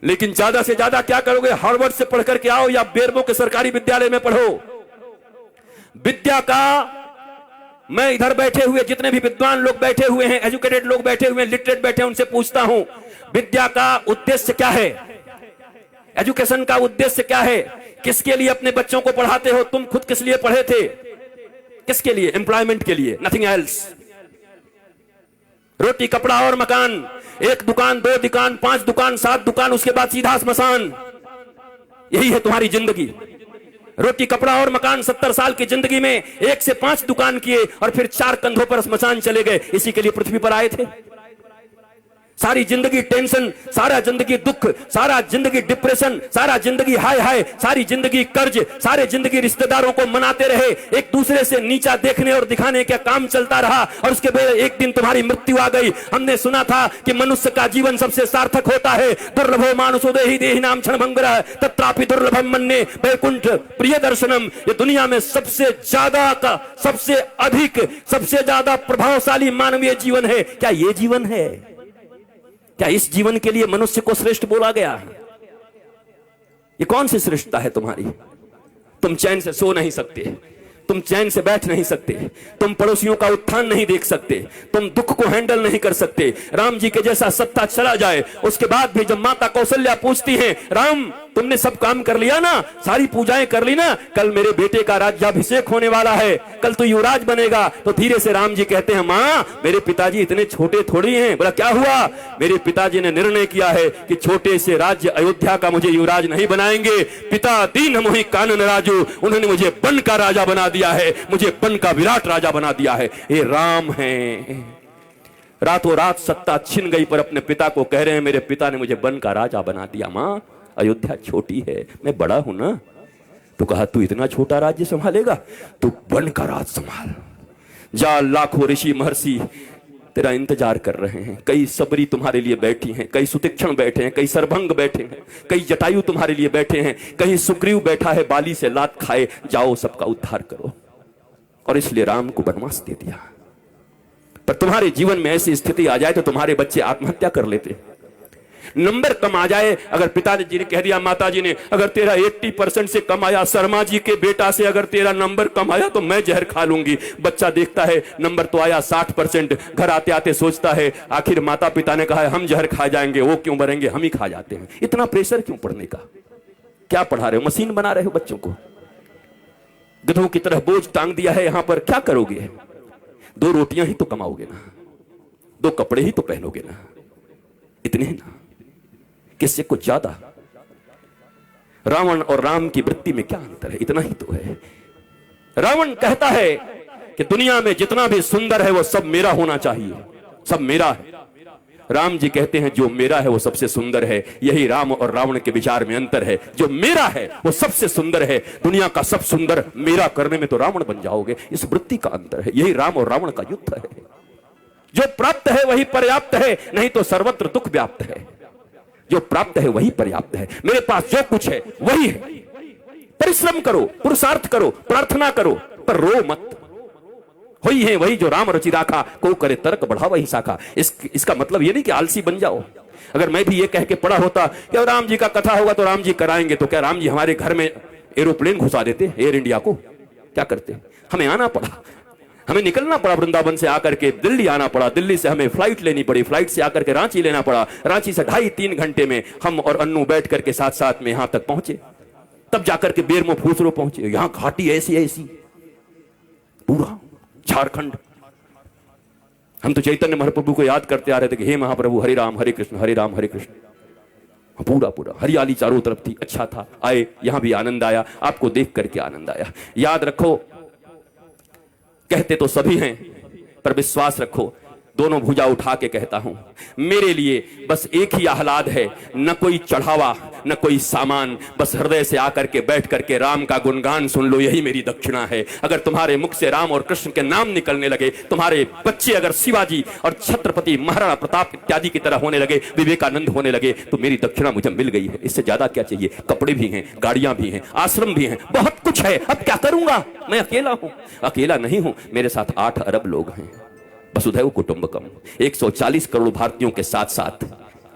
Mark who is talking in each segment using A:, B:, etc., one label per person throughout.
A: लेकिन ज्यादा से ज्यादा क्या करोगे? हार्वर्ड से पढ़ करके आओ या बेरमो के सरकारी विद्यालय में पढ़ो। विद्या का, मैं इधर बैठे हुए जितने भी विद्वान लोग बैठे हुए हैं, एजुकेटेड लोग बैठे हुए हैं, लिटरेट बैठे हैं, उनसे पूछता हूं विद्या का उद्देश्य क्या है? एजुकेशन का उद्देश्य क्या है? किसके लिए अपने बच्चों को पढ़ाते हो? तुम खुद किस लिए पढ़े थे? किसके लिए? एम्प्लॉयमेंट के लिए, नथिंग एल्स। रोटी कपड़ा और मकान, एक दुकान, दो दुकान, 5 दुकान, 7 दुकान, उसके बाद सीधा स्मशान। यही है तुम्हारी जिंदगी। रोटी कपड़ा और मकान, 70 साल की जिंदगी में 1 से 5 दुकान किए और फिर 4 कंधों पर स्मशान चले गए। इसी के लिए पृथ्वी पर आए थे। सारी जिंदगी टेंशन, सारा जिंदगी दुख, सारा जिंदगी डिप्रेशन, सारा जिंदगी हाय हाय, सारी जिंदगी कर्ज, सारे जिंदगी रिश्तेदारों को मनाते रहे, एक दूसरे से नीचा देखने और दिखाने का काम चलता रहा और उसके बाद एक दिन तुम्हारी मृत्यु आ गई। हमने सुना था कि मनुष्य का जीवन सबसे सार्थक होता है। दुर्लभो मानुषो देहि देहि नाम क्षणभंगुरः तत्रापि दुर्लभम मन्ये वैकुंठ प्रिय दर्शनम। ये दुनिया में सबसे ज्यादा का, सबसे अधिक, सबसे ज्यादा प्रभावशाली मानवीय जीवन है। क्या ये जीवन है? क्या इस जीवन के लिए मनुष्य को श्रेष्ठ बोला गया? ये कौन सी श्रेष्ठता है तुम्हारी? तुम चैन से सो नहीं सकते, तुम चैन से बैठ नहीं सकते, तुम पड़ोसियों का उत्थान नहीं देख सकते, तुम दुख को हैंडल नहीं कर सकते। राम जी के जैसा सत्ता चला जाए, उसके बाद भी जब माता कौशल्या पूछती हैं, राम तुमने सब काम कर लिया ना, सारी पूजाएं कर ली ना, कल मेरे बेटे का राज्याभिषेक होने वाला है, कल तो युवराज बनेगा। तो धीरे से राम जी कहते हैं, मां मेरे पिताजी इतने छोटे थोड़ी हैं। बोला क्या हुआ? मेरे पिताजी ने निर्णय किया है कि छोटे से राज्य अयोध्या का मुझे युवराज नहीं बनाएंगे। पिता दीन मोहि कानन राजू, उन्होंने मुझे बन का राजा बना दिया है, मुझे बन का विराट राजा बना दिया है। ये राम है। रातों रात सत्ता छिन गई पर अपने पिता को कह रहे हैं, मेरे पिता ने मुझे बन का राजा बना दिया। मां अयोध्या छोटी है, मैं बड़ा हूं ना। तो कहा तू इतना छोटा राज्य संभालेगा? तू बन का राज संभाल। जा, लाखों ऋषि महर्षि तेरा इंतजार कर रहे हैं। कई सबरी तुम्हारे लिए बैठी हैं, कई सुतीक्षण बैठे हैं, कई सरभंग बैठे हैं, कई जटायु तुम्हारे लिए बैठे हैं, कहीं सुग्रीव बैठा है बाली से लात खाए। जाओ सबका उद्धार करो। और इसलिए राम को वनवास दे दिया। पर तुम्हारे जीवन में ऐसी स्थिति आ जाए तो तुम्हारे बच्चे आत्महत्या कर लेते। नंबर कम आ जाए, अगर पिताजी ने कह दिया, माताजी ने, अगर तेरा 80% से कम आया, शर्मा जी के बेटा से अगर तेरा नंबर कम आया तो मैं जहर खा लूंगी। बच्चा देखता है नंबर तो आया 60%, घर आते आते सोचता है आखिर माता पिता ने कहा है हम जहर खा जाएंगे, वो क्यों मरेंगे, हम ही खा जाते हैं। इतना प्रेशर क्यों पढ़ने का? क्या पढ़ा रहे हो? मशीन बना रहे हो बच्चों को? गधों की तरह बोझ टांग दिया है यहां पर। क्या करोगे? 2 रोटियां ही तो कमाओगे ना, 2 कपड़े ही तो पहनोगे ना, इतने ही ना, किससे कुछ ज्यादा? रावण और राम की वृत्ति में क्या अंतर है? इतना ही तो है। रावण कहता है कि दुनिया में जितना भी सुंदर है वो सब मेरा होना चाहिए, सब मेरा है। राम जी कहते हैं जो मेरा है वो सबसे सुंदर है। यही राम और रावण के विचार में अंतर है। जो मेरा है वो सबसे सुंदर है। दुनिया का सब सुंदर मेरा करने में तो रावण बन जाओगे। इस वृत्ति का अंतर है। यही राम और रावण का युद्ध है। जो प्राप्त है वही पर्याप्त है, नहीं तो सर्वत्र दुख व्याप्त है। जो प्राप्त है वही पर्याप्त है। मेरे पास जो कुछ है वही है। परिश्रम करो, पुरुषार्थ करो, प्रार्थना करो, पर रो मत। वही है वही जो राम रचि राखा, को करे तर्क बढ़ा वही शाखा। इसका मतलब ये नहीं कि आलसी बन जाओ। अगर मैं भी ये कह के पढ़ा होता कि राम जी का कथा होगा तो राम जी कराएंगे, तो क्या राम जी हमारे घर में एरोप्लेन घुसा देते एयर इंडिया को? क्या करते? हमें आना पड़ा, हमें निकलना पड़ा वृंदावन से आकर के दिल्ली आना पड़ा। दिल्ली से हमें फ्लाइट लेनी पड़ी, फ्लाइट से आकर के रांची लेना पड़ा। रांची से 2.5-3 घंटे में हम और अन्नू बैठ करके साथ साथ में यहां तक पहुंचे। तब जाकर के बेरमो फूसरो पहुंचे। यहां घाटी ऐसी ऐसी, पूरा झारखंड। हम तो चैतन्य महाप्रभु को याद करते आ रहे थे कि हे महाप्रभु हरे राम हरे कृष्ण हरे राम हरे कृष्ण। पूरा पूरा हरियाली चारों तरफ थी, अच्छा था। आए, यहां भी आनंद आया, आपको देख करके आनंद आया। याद रखो, कहते तो सभी हैं पर विश्वास रखो, दोनों भुजा उठा के कहता हूं, मेरे लिए बस एक ही आह्लाद है, न कोई चढ़ावा न कोई सामान, बस हृदय से आकर के बैठ करके राम का गुणगान सुन लो, यही मेरी दक्षिणा है। अगर तुम्हारे मुख से राम और कृष्ण के नाम निकलने लगे, तुम्हारे बच्चे अगर शिवाजी और छत्रपति महाराणा प्रताप इत्यादि की तरह होने लगे, विवेकानंद होने लगे, तो मेरी दक्षिणा मुझे मिल गई है। इससे ज्यादा क्या चाहिए? कपड़े भी हैं, गाड़ियां भी हैं, आश्रम भी हैं, बहुत कुछ है। अब क्या करूंगा? मैं अकेला हूं। अकेला नहीं हूं, मेरे साथ 8 अरब लोग हैं। वसुधैव कुटुंबकम। 140 करोड़ भारतीयों के साथ साथ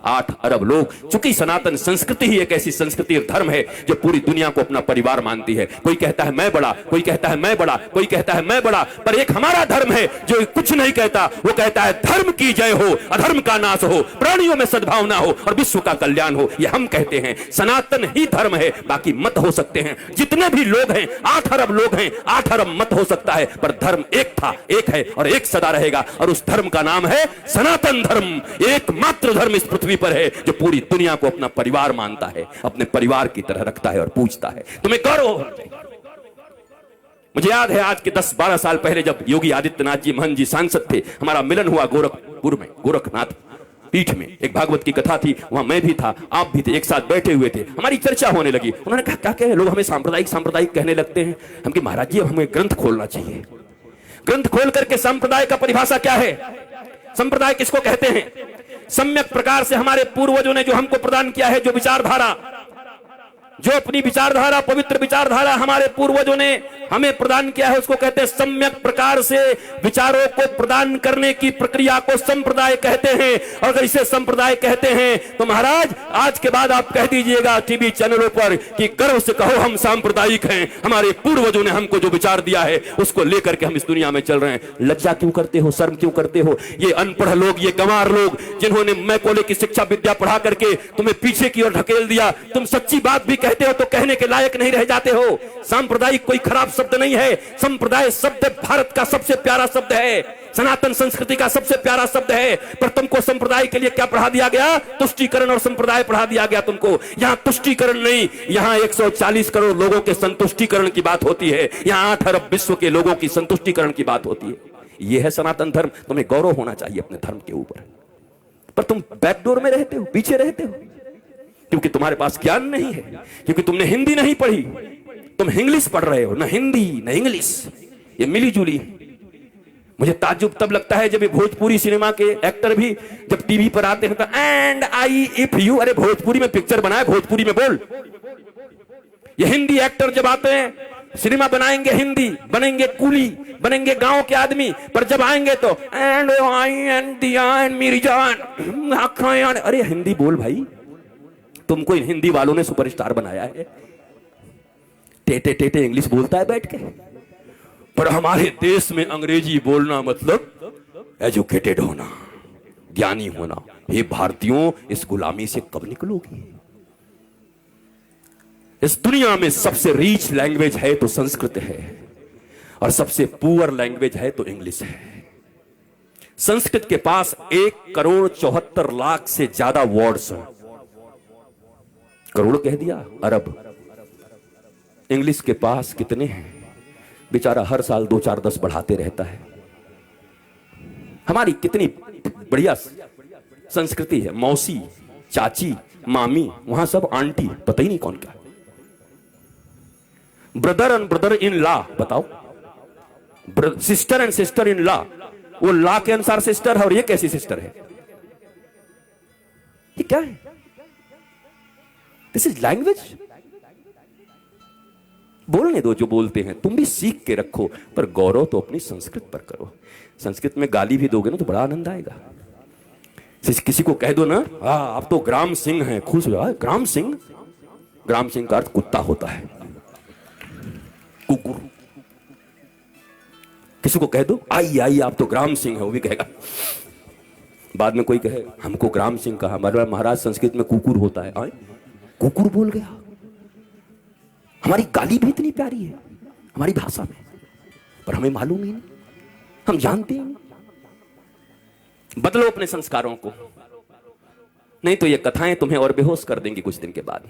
A: 8 अरब लोग। चूंकि सनातन संस्कृति ही एक ऐसी संस्कृति और धर्म है जो पूरी दुनिया को अपना परिवार मानती है। कोई कहता है मैं बड़ा, कोई कहता है मैं बड़ा, कोई कहता है मैं बड़ा, पर एक हमारा धर्म है जो कुछ नहीं कहता। वो कहता है धर्म की जय हो, अधर्म का नाश हो, प्राणियों में सद्भावना हो और विश्व का कल्याण हो। ये हम कहते हैं, सनातन ही धर्म है। बाकी मत हो सकते हैं, जितने भी लोग हैं, 8 अरब लोग हैं, 8 अरब मत हो सकता है, पर धर्म एक था, एक है और एक सदा रहेगा। और उस धर्म का नाम है सनातन धर्म। एकमात्र धर्म इस पृथ्वी पर है जो पूरी दुनिया को अपना परिवार मानता है, अपने परिवार की तरह रखता है और पूजता है। तुम्हें गौरव होना चाहिए। मुझे याद है आज के 10-12 साल पहले जब योगी आदित्यनाथ जी महंत जी सांसद थे, हमारा मिलन हुआ गोरखपुर में, गोरखनाथ पीठ में। एक भागवत की कथा थी, वहां मैं भी था, आप भी थे, एक साथ बैठे हुए थे। हमारी चर्चा होने लगी। उन्होंने कहा क्या कहे, लोग हमें सांप्रदायिक सांप्रदायिक कहने लगते हैं। हम कि महाराज जी अब हमें ग्रंथ खोलना चाहिए। ग्रंथ खोल करके संप्रदाय का परिभाषा क्या है, संप्रदाय किसको कहते हैं। सम्यक प्रकार से हमारे पूर्वजों ने जो हमको प्रदान किया है, जो विचारधारा, जो अपनी विचारधारा, पवित्र विचारधारा हमारे पूर्वजों ने हमें प्रदान किया है, उसको कहते हैं सम्यक प्रकार से विचारों को प्रदान करने की प्रक्रिया को संप्रदाय कहते हैं। और अगर इसे संप्रदाय कहते हैं तो महाराज आज के बाद आप कह दीजिएगा टीवी चैनलों पर कि गर्व से कहो हम सांप्रदायिक हैं, हमारे पूर्वजों ने हमको जो विचार दिया है उसको लेकर के हम इस दुनिया में चल रहे हैं। लज्जा क्यों करते हो, शर्म क्यों करते हो? ये अनपढ़ लोग, ये गंवार लोग जिन्होंने मैकोले की शिक्षा विद्या पढ़ा करके तुम्हें पीछे की ओर ढकेल दिया, तुम सच्ची बात भी कहते हो तो कहने के लायक नहीं रह जाते हो। सांप्रदायिक कोई खराब शब्द नहीं है, संप्रदाय शब्द भारत का सबसे प्यारा शब्द है, सनातन संस्कृति का सबसे प्यारा शब्द है। पर तुमको संप्रदाय के लिए क्या पढ़ा दिया गया? तुष्टीकरण और संप्रदाय पढ़ा दिया गया तुमको। यहां तुष्टीकरण नहीं, यहां 140 करोड़ लोगों के संतुष्टीकरण की बात होती है। यहां 8 अरब विश्व के लोगों की संतुष्टीकरण की बात होती है। यह है सनातन धर्म। तुम्हें गौरव होना चाहिए अपने धर्म के ऊपर, पर तुम बैकडोर में रहते हो, पीछे रहते हो, क्योंकि तुम्हारे पास ज्ञान नहीं है, क्योंकि तुमने हिंदी नहीं पढ़ी, तुम इंग्लिश पढ़ रहे हो। ना हिंदी ना इंग्लिश, ये मिली जुली। मुझे ताज्जुब तब लगता है जब ये भोजपुरी सिनेमा के एक्टर भी जब टीवी पर आते हैं तो एंड आई इफ यू, अरे भोजपुरी में पिक्चर बनाए, भोजपुरी में बोल। ये हिंदी एक्टर जब आते हैं, सिनेमा बनाएंगे हिंदी, बनेंगे कूली, बनेंगे गांव के आदमी, पर जब आएंगे तो एंड आई एंड दिया एंड मेरी जान आँखें, अरे हिंदी बोल भाई। तुमको इन हिंदी वालों ने सुपरस्टार बनाया है, टेटे टेटे इंग्लिश बोलता है बैठ के। पर हमारे देश में अंग्रेजी बोलना मतलब एजुकेटेड होना, ज्ञानी होना। ये भारतीयों, इस गुलामी से कब निकलोगी? इस दुनिया में सबसे रीच लैंग्वेज है तो संस्कृत है, और सबसे पुअर लैंग्वेज है तो इंग्लिश है। संस्कृत के पास 1,74,00,000 से ज्यादा वर्ड्स हैं। करोड़ कह दिया, अरब। इंग्लिश के पास कितने हैं? बेचारा हर साल 2-4-10 बढ़ाते रहता है। हमारी कितनी बढ़िया संस्कृति है। मौसी, चाची, मामी, वहां सब आंटी, पता ही नहीं कौन क्या। Brother and brother in law, बताओ। Sister and sister in law, वो लॉ के अनुसार सिस्टर है और ये कैसी सिस्टर है? ये क्या है? This is language. बोलने दो जो बोलते हैं, तुम भी सीख के रखो, पर गौरव तो अपनी संस्कृत पर करो। संस्कृत में गाली भी दोगे ना तो बड़ा आनंद आएगा। किसी को कह दो ना, आप तो ग्राम सिंह हैं, खुश हो जाए। ग्राम सिंह, ग्राम सिंह का अर्थ कुत्ता होता है, कुकुर। किसी को कह दो आई आई आप तो ग्राम सिंह है, वो भी कहेगा। बाद में कोई कहे हमको ग्राम सिंह कहा, हमारे महाराज संस्कृत में कुकुर होता है। आए कुकुर बोल गया। हमारी गाली भी इतनी प्यारी है हमारी भाषा में, पर हमें मालूम ही नहीं, हम जानते ही नहीं। बदलो अपने संस्कारों को, नहीं तो ये कथाएं तुम्हें और बेहोश कर देंगी कुछ दिन के बाद।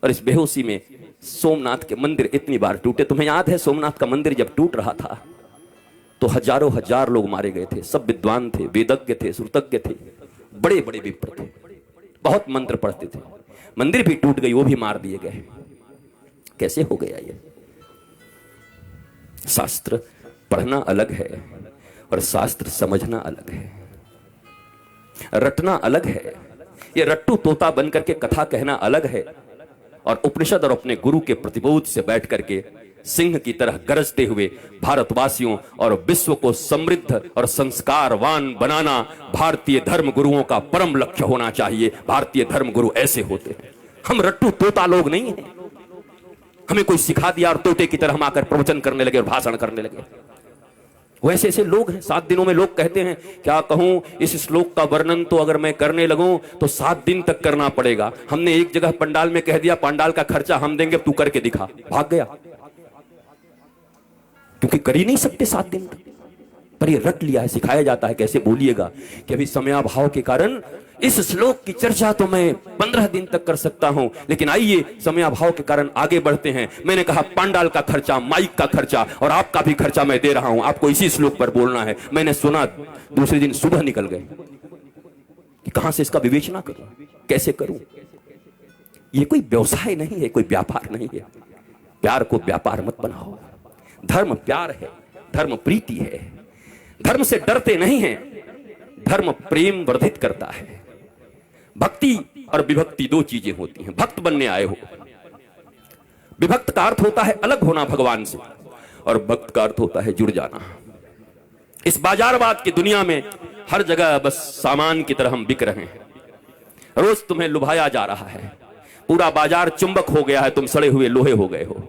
A: और इस बेहोशी में सोमनाथ के मंदिर इतनी बार टूटे। तुम्हें याद है सोमनाथ का मंदिर जब टूट रहा था तो हजारों हजार लोग मारे गए थे। सब विद्वान थे, वेदज्ञ थे, श्रुतज्ञ थे, बड़े बड़े विप्र थे, बहुत मंत्र पढ़ते थे। मंदिर भी टूट गई, वो भी मार दिए गए। कैसे हो गया ये? शास्त्र पढ़ना अलग है और शास्त्र समझना अलग है, रटना अलग है। ये रट्टू तोता बनकर के कथा कहना अलग है, और उपनिषद और अपने गुरु के प्रतिबोध से बैठ करके सिंह की तरह गरजते हुए भारतवासियों और विश्व को समृद्ध और संस्कारवान बनाना भारतीय धर्म गुरुओं का परम लक्ष्य होना चाहिए। भारतीय धर्म गुरु ऐसे होते हैं। हम रट्टू तोता लोग नहीं हैं। हमें कोई सिखा दिया और तोते की तरह हम आकर प्रवचन करने लगे और भाषण करने लगे। वैसे ऐसे लोग हैं। 7 दिनों में लोग कहते हैं, क्या कहूं, इस श्लोक का वर्णन तो अगर मैं करने लगूं तो 7 दिन तक करना पड़ेगा। हमने एक जगह पंडाल में कह दिया, पंडाल का खर्चा हम देंगे, तू करके दिखा। भाग गया, क्योंकि कर ही नहीं सकते 7 दिन तक। पर ये रट लिया है, सिखाया जाता है कैसे बोलिएगा कि अभी समयाभाव के कारण इस श्लोक की चर्चा तो मैं 15 दिन तक कर सकता हूं, लेकिन आइए समयाभाव के कारण आगे बढ़ते हैं। मैंने कहा पंडाल का खर्चा, माइक का खर्चा और आपका भी खर्चा मैं दे रहा हूं, आपको इसी श्लोक पर बोलना है। मैंने सुना, दूसरे दिन सुबह निकल गए कि कहां से इसका विवेचना करूं, कैसे करूं। ये कोई व्यवसाय नहीं है, कोई व्यापार नहीं है। प्यार को व्यापार मत बनाओ। धर्म प्यार है, धर्म प्रीति है। धर्म से डरते नहीं हैं, धर्म प्रेम वर्धित करता है। भक्ति और विभक्ति 2 चीजें होती हैं। भक्त बनने आए हो, विभक्त का अर्थ होता है अलग होना भगवान से, और भक्त का अर्थ होता है जुड़ जाना। इस बाजारवाद की दुनिया में हर जगह बस सामान की तरह हम बिक रहे हैं। रोज तुम्हें लुभाया जा रहा है, पूरा बाजार चुंबक हो गया है, तुम सड़े हुए लोहे हो गए हो।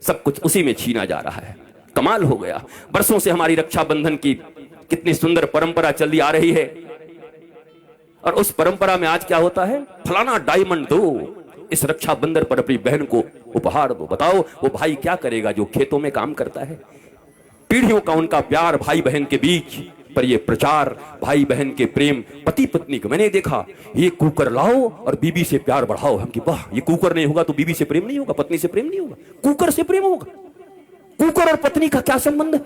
A: सब कुछ उसी में छीना जा रहा है। कमाल हो गया। बरसों से हमारी रक्षाबंधन की कितनी सुंदर परंपरा चली आ रही है, और उस परंपरा में आज क्या होता है, फलाना डायमंड दो, इस रक्षाबंधन पर अपनी बहन को उपहार दो। बताओ वो भाई क्या करेगा जो खेतों में काम करता है। पीढ़ियों का उनका प्यार भाई बहन के बीच, पर ये प्रचार भाई बहन के प्रेम, पति पत्नी को मैंने देखा, ये कुकर लाओ और बीबी से प्यार बढ़ाओ। हम कि वाह, ये कुकर नहीं होगा तो बीबी से प्रेम नहीं होगा, पत्नी से प्रेम नहीं होगा, कुकर से प्रेम होगा। कुकर और पत्नी का क्या संबंध है?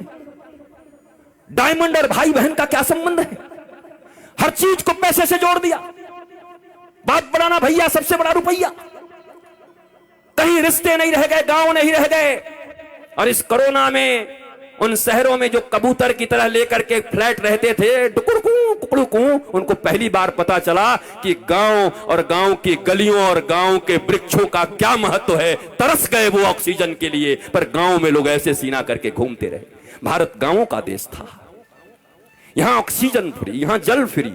A: डायमंड और भाई बहन का क्या संबंध है? हर चीज को पैसे से जोड़ दिया। बात बनाना भैया, सबसे बड़ा रुपया। कहीं रिश्ते नहीं रह गए, गांव नहीं रह गए। और इस कोरोना में उन शहरों में जो कबूतर की तरह लेकर के फ्लैट रहते थे, टुकुड़कू, उनको पहली बार पता चला कि गांव और गांव की गलियों और गांव के वृक्षों का क्या महत्व है। तरस गए वो ऑक्सीजन के लिए, पर गांव में लोग ऐसे सीना करके घूमते रहे। भारत गांवों का देश था। यहां ऑक्सीजन फ्री, यहां जल फ्री,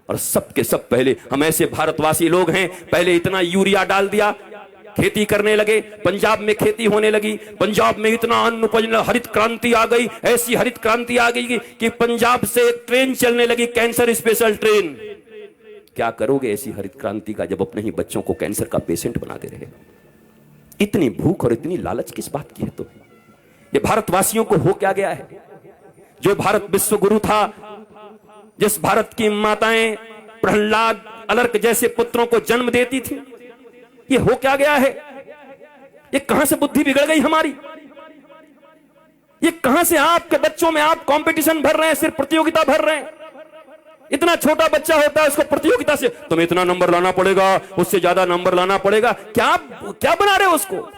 A: और सबके सब पहले हम ऐसे भारतवासी लोग हैं, पहले इतना यूरिया डाल दिया, खेती करने लगे, पंजाब में खेती होने लगी, पंजाब में इतना अन्न उपज, हरित क्रांति आ गई, ऐसी हरित क्रांति आ गई कि पंजाब से एक ट्रेन चलने लगी, कैंसर स्पेशल ट्रेन। क्या करोगे ऐसी हरित क्रांति का, जब अपने ही बच्चों को कैंसर का पेशेंट बनाते रहे। इतनी भूख और इतनी लालच किस बात की है? तो ये भारतवासियों को हो क्या गया है? जो भारत विश्व गुरु था, जिस भारत की माताएं प्रहलाद, अलर्क जैसे पुत्रों को जन्म देती थी, ये हो क्या गया है? ये कहां से बुद्धि बिगड़ गई हमारी? ये कहां से आपके बच्चों में आप कंपटीशन भर रहे हैं, सिर्फ प्रतियोगिता भर रहे हैं। इतना छोटा बच्चा होता है, उसको प्रतियोगिता से तुम्हें इतना नंबर लाना पड़ेगा, उससे ज्यादा नंबर लाना पड़ेगा। क्या क्या बना रहे हो उसको?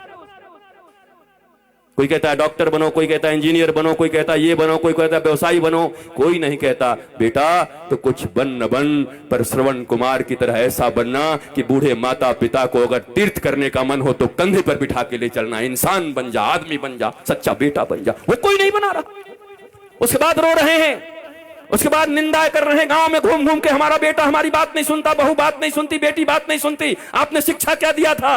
A: कोई कहता है डॉक्टर बनो, कोई कहता है इंजीनियर बनो, कोई कहता है ये बनो, कोई कहता है व्यवसायी बनो। कोई नहीं कहता बेटा तो कुछ बन न बन, पर श्रवण कुमार की तरह ऐसा बनना कि बूढ़े माता पिता को अगर तीर्थ करने का मन हो तो कंधे पर बिठा के ले चलना। इंसान बन जा, आदमी बन जा, सच्चा बेटा बन जा। वो कोई नहीं बना रहा। उसके बाद रो रहे हैं, उसके बाद निंदा कर रहे हैं गांव में घूम घूम के, हमारा बेटा हमारी बात नहीं सुनता, बहू बात नहीं सुनती, बेटी बात नहीं सुनती। आपने शिक्षा क्या दिया था?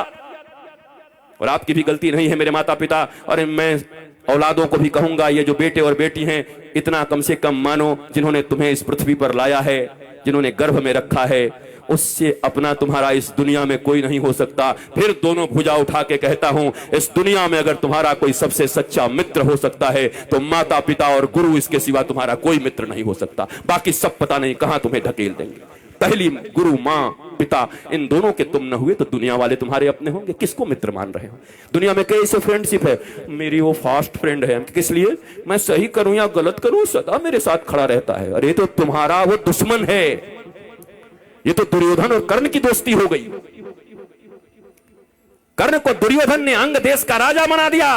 A: और आपकी भी गलती नहीं है मेरे माता पिता, और मैं औलादों को भी कहूंगा, ये जो बेटे और बेटी हैं, इतना कम से कम मानो, जिन्होंने तुम्हें इस पृथ्वी पर लाया है, जिन्होंने गर्भ में रखा है, उससे अपना तुम्हारा इस दुनिया में कोई नहीं हो सकता। फिर दोनों भुजा उठा के कहता हूं, इस दुनिया में अगर तुम्हारा कोई सबसे सच्चा मित्र हो सकता है तो माता पिता और गुरु, इसके सिवा तुम्हारा कोई मित्र नहीं हो सकता। बाकी सब पता नहीं कहां तुम्हें ढकेल देंगे। पहली गुरु मां पिता, इन दोनों के तुम न हुए तो दुनिया वाले तुम्हारे अपने होंगे। किसको मित्र मान रहे हो? दुनिया में कैसे फ्रेंडशिप है, मेरी वो फास्ट फ्रेंड है, किस लिए? मैं सही करूं या गलत करूं सदा मेरे साथ खड़ा रहता है। अरे तो तुम्हारा वो दुश्मन है। ये तो दुर्योधन और कर्ण की दोस्ती हो गई। कर्ण को दुर्योधन ने अंग देश का राजा बना दिया,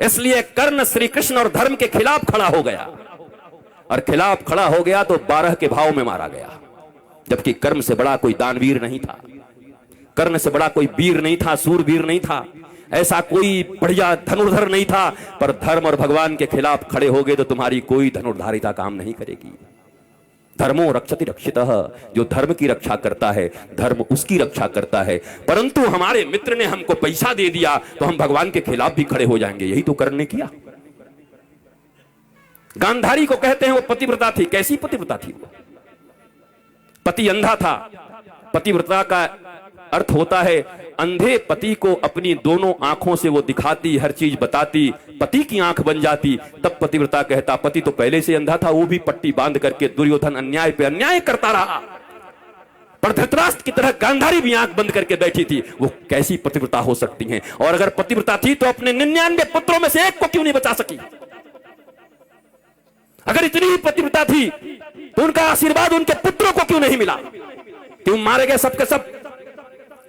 A: इसलिए कर्ण श्री कृष्ण और धर्म के खिलाफ खड़ा हो गया, और खिलाफ खड़ा हो गया तो 12 के भाव में मारा गया। जबकि कर्ण से बड़ा कोई दानवीर नहीं था, कर्ण से बड़ा कोई वीर नहीं था, सूरवीर नहीं था। ऐसा कोई बढ़िया धनुर्धर नहीं था, पर धर्म और भगवान के खिलाफ खड़े हो गए तो तुम्हारी कोई धनुर्धारिता काम नहीं करेगी। धर्मो रक्षति रक्षितः, जो धर्म की रक्षा करता है धर्म उसकी रक्षा करता है। परंतु हमारे मित्र ने हमको पैसा दे दिया तो हम भगवान के खिलाफ भी खड़े हो जाएंगे, यही तो कर्ण ने किया। गांधारी को कहते हैं वो पतिव्रता थी। कैसी पतिव्रता थी वो? पति अंधा था। पतिव्रता का अर्थ होता है अंधे पति को अपनी दोनों आंखों से वो दिखाती, हर चीज बताती, पति की आंख बन जाती, तब पतिव्रता कहता। पति तो पहले से अंधा था, वो भी पट्टी बांध करके दुर्योधन अन्याय पे अन्याय करता रहा, पर धृतराष्ट्र की तरह गांधारी भी आंख बंद करके बैठी थी। वो कैसी पतिव्रता हो सकती हैं? और अगर पतिव्रता थी तो अपने 99 पुत्रों में से एक को क्यों नहीं बचा सकी? अगर इतनी ही पतिव्रता थी तो उनका आशीर्वाद उनके पुत्रों को क्यों नहीं मिला? क्यों मारे गए सबके सब?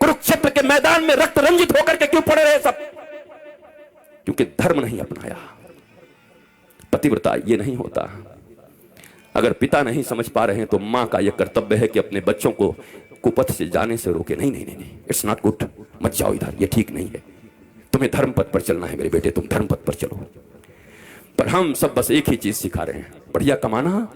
A: कुरुक्षेत्र के मैदान में रक्त रंजित होकर के क्यों पड़े रहे सब? क्योंकि धर्म नहीं अपनाया। पतिव्रता ये नहीं होता। अगर पिता नहीं समझ पा रहे हैं तो मां का यह कर्तव्य है कि अपने बच्चों को कुपथ से जाने से रोके। नहीं नहीं नहीं, इट्स नॉट गुड, मत जाओ इधर, ये ठीक नहीं है, तुम्हें धर्म पथ पर चलना है मेरे बेटे, तुम धर्म पथ पर चलो। पर हम सब बस एक ही चीज सिखा रहे हैं, बढ़िया कमाना